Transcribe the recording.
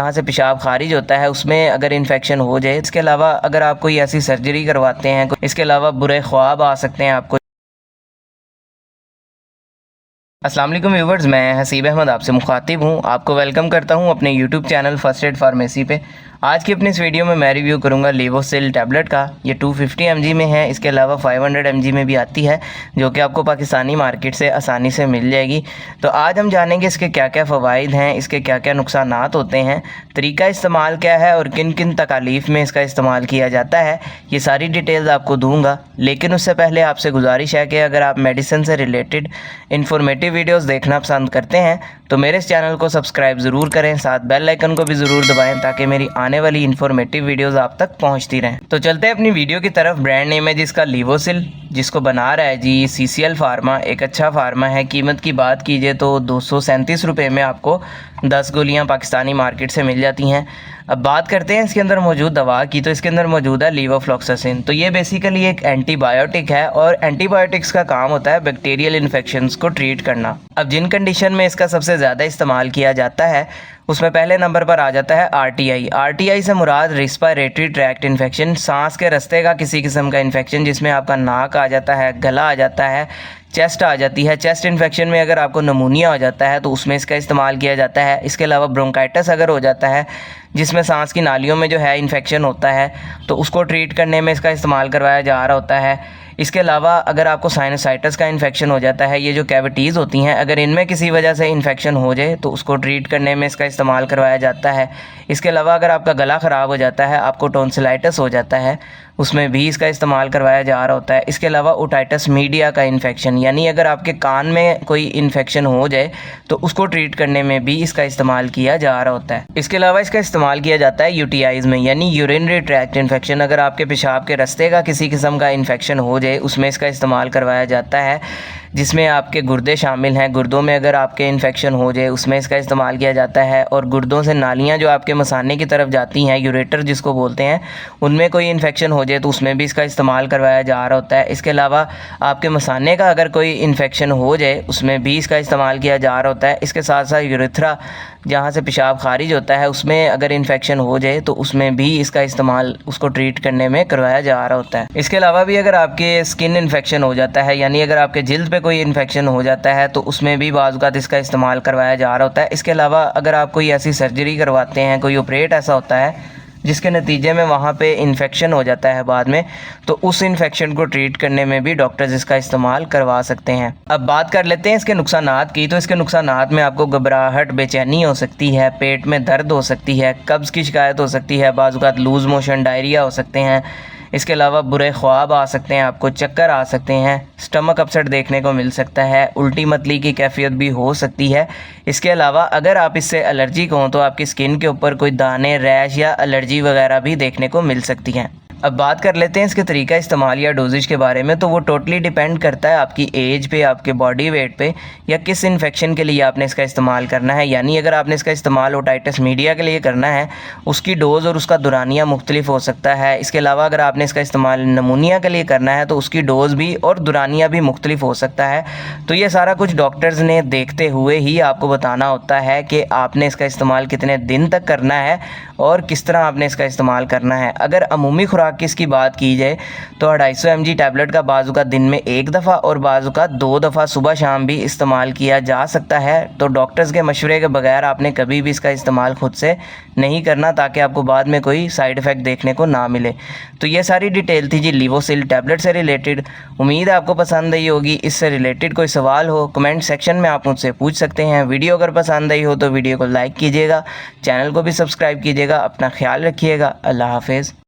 जहाँ से पेशाब खारिज होता है उसमें अगर इन्फेक्शन हो जाए। इसके अलावा अगर आप कोई ऐसी सर्जरी करवाते हैं, इसके अलावा बुरे ख्वाब आ सकते हैं आपको। अस्सलाम वालेकुम व्यूवर्स, मैं हसीब अहमद आपसे मुखातिब हूँ। आपको वेलकम करता हूँ अपने YouTube channel first aid pharmacy पे। आज की अपनी इस वीडियो में मैं रिव्यू करूँगा लेवोसिल टैबलेट का। ये 250 mg में है, इसके अलावा 500 mg में भी आती है, जो कि आपको पाकिस्तानी मार्केट से आसानी से मिल जाएगी। तो आज हम जानेंगे इसके क्या क्या फ़वाइद हैं, इसके क्या क्या नुकसानात होते हैं, तरीका इस्तेमाल क्या है और किन किन तकालीफ़ में इसका इस्तेमाल किया जाता है, ये सारी डिटेल्स आपको दूँगा। लेकिन उससे पहले आपसे गुजारिश है कि अगर आप मेडिसिन से रिलेटेड इन्फॉर्मेटिव वीडियोस देखना पसंद करते हैं तो मेरे इस चैनल को सब्सक्राइब ज़रूर करें, साथ बेल आइकन को भी ज़रूर दबाएं ताकि मेरी आने वाली इन्फॉर्मेटिव वीडियोस आप तक पहुंचती रहें। तो चलते हैं अपनी वीडियो की तरफ। ब्रांड नेम है जिसका लेवोसिल, जिसको बना रहा है जी CCL फार्मा। एक अच्छा फार्मा है। कीमत की बात कीजिए तो 237 रुपये में आपको 10 गोलियाँ पाकिस्तानी मार्केट से मिल जाती हैं। अब बात करते हैं इसके अंदर मौजूद दवा की। तो इसके अंदर मौजूद है लेवोफ्लॉक्सासिन। तो ये बेसिकली एक एंटीबायोटिक है और एंटीबायोटिक्स का काम होता है बैक्टीरियल इन्फेक्शंस को ट्रीट करना। अब जिन कंडीशन में इसका सबसे ज़्यादा इस्तेमाल किया जाता है उसमें पहले नंबर पर आ जाता है RTI से मुराद रेस्पिरेटरी ट्रैक्ट इन्फेक्शन, सांस के रास्ते का किसी किस्म का इन्फेक्शन, जिसमें आपका नाक आ जाता है, गला आ जाता है, चेस्ट आ जाती है। चेस्ट इन्फेक्शन में अगर आपको नमूनिया हो जाता है तो उसमें इसका इस्तेमाल किया जाता है। इसके अलावा ब्रोंकाइटिस अगर हो जाता है, जिसमें सांस की नालियों में जो है इन्फेक्शन होता है, तो उसको ट्रीट करने में इसका इस्तेमाल करवाया जा रहा होता है। इसके अलावा अगर आपको साइनसाइटिस का इन्फेक्शन हो जाता है, ये जो कैविटीज़ होती हैं, अगर इनमें किसी वजह से इन्फेक्शन हो जाए तो उसको ट्रीट करने में इसका इस्तेमाल करवाया जाता है। इसके अलावा अगर आपका गला ख़राब हो जाता है, आपको टॉन्सिलाइटिस हो जाता है, उसमें भी इसका इस्तेमाल करवाया जा रहा होता है। इसके अलावा ओटाइटिस मीडिया का इन्फेक्शन, यानी अगर आपके कान में कोई इन्फेक्शन हो जाए तो उसको ट्रीट करने में भी इसका इस्तेमाल किया जा रहा होता है। इसके अलावा इसका इस्तेमाल किया जाता है UTIs में, यानी यूरिनरी ट्रैक्ट इन्फेक्शन। अगर आपके पेशाब के रास्ते का किसी किस्म का इन्फेक्शन हो जाए उसमें इसका इस्तेमाल करवाया जाता है, जिसमें आपके गुर्दे शामिल हैं। गुर्दों में अगर आपके इन्फेक्शन हो जाए उसमें इसका इस्तेमाल किया जाता है। और गुर्दों से नालियाँ जो आपके मसाने की तरफ जाती हैं, यूरेटर जिसको बोलते हैं, उनमें कोई इन्फेक्शन हो जाए तो उसमें भी इसका इस्तेमाल करवाया जा रहा होता है। इसके अलावा आपके मसाने का अगर कोई इन्फेक्शन हो जाए उसमें भी इसका इस्तेमाल किया जा रहा होता है। इसके साथ साथ यूरेथ्रा, जहाँ से पेशाब खारिज होता है, उसमें अगर इन्फेक्शन हो जाए तो उसमें भी इसका इस्तेमाल उसको ट्रीट करने में करवाया जा रहा होता है। इसके अलावा भी अगर आपके स्किन इन्फेक्शन हो जाता है, यानी अगर आपके जिल्द पे कोई इन्फेक्शन हो जाता है, तो उसमें भी बाज़ औक़ात इसका इस्तेमाल करवाया जा रहा होता है। इसके अलावा अगर आप कोई ऐसी सर्जरी करवाते हैं, कोई ऑपरेट ऐसा होता है जिसके नतीजे में वहाँ पे इन्फेक्शन हो जाता है बाद में, तो उस इन्फेक्शन को ट्रीट करने में भी डॉक्टर्स इसका इस्तेमाल करवा सकते हैं। अब बात कर लेते हैं इसके नुकसानात की। तो इसके नुकसानात में आपको घबराहट, बेचैनी हो सकती है, पेट में दर्द हो सकती है, कब्ज़ की शिकायत हो सकती है, बाज़ औक़ात लूज़ मोशन, डायरिया हो सकते हैं। इसके अलावा बुरे ख्वाब आ सकते हैं, आपको चक्कर आ सकते हैं, स्टमक अपसेट देखने को मिल सकता है, उल्टी मतली की कैफियत भी हो सकती है। इसके अलावा अगर आप इससे एलर्जिक हों तो आपकी स्किन के ऊपर कोई दाने, रैश या एलर्जी वगैरह भी देखने को मिल सकती हैं। अब बात कर लेते हैं इसके तरीका इस्तेमाल या डोजेज के बारे में। तो वो टोटली डिपेंड करता है आपकी एज पे, आपके बॉडी वेट पे, या किस इन्फेक्शन के लिए आपने इसका इस्तेमाल करना है। यानी अगर आपने इसका इस्तेमाल ओटाइटिस मीडिया के लिए करना है, उसकी डोज़ और उसका दुरानिया मुख्तलिफ हो सकता है। इसके अलावा अगर आपने इसका इस्तेमाल नमूनिया के लिए करना है तो उसकी डोज़ भी और दुरानिया भी मुख्तलिफ हो सकता है। तो ये सारा कुछ डॉक्टर्स ने देखते हुए ही आपको बताना होता है कि आपने इसका इस्तेमाल कितने दिन तक करना है और किस तरह आपने इसका इस्तेमाल करना है। अगर अमूमी खुराक की इसकी बात की जाए तो 250 mg टैबलेट का बाज़ औक़ात दिन में एक दफ़ा और बाज़ औक़ात 2 दफ़ा सुबह शाम भी इस्तेमाल किया जा सकता है। तो डॉक्टर्स के मशवरे के बगैर आपने कभी भी इसका इस्तेमाल खुद से नहीं करना, ताकि आपको बाद में कोई साइड इफ़ेक्ट देखने को ना मिले। तो ये सारी डिटेल थी जी लेवोसिल टैबलेट से रिलेटेड। उम्मीद है आपको पसंद आई होगी। इससे रिलेटेड कोई सवाल हो कमेंट सेक्शन में आप मुझसे पूछ सकते हैं। वीडियो अगर पसंद आई हो तो वीडियो को लाइक कीजिएगा, चैनल को भी सब्सक्राइब कीजिएगा। अपना ख्याल रखिएगा। अल्लाह हाफिज़।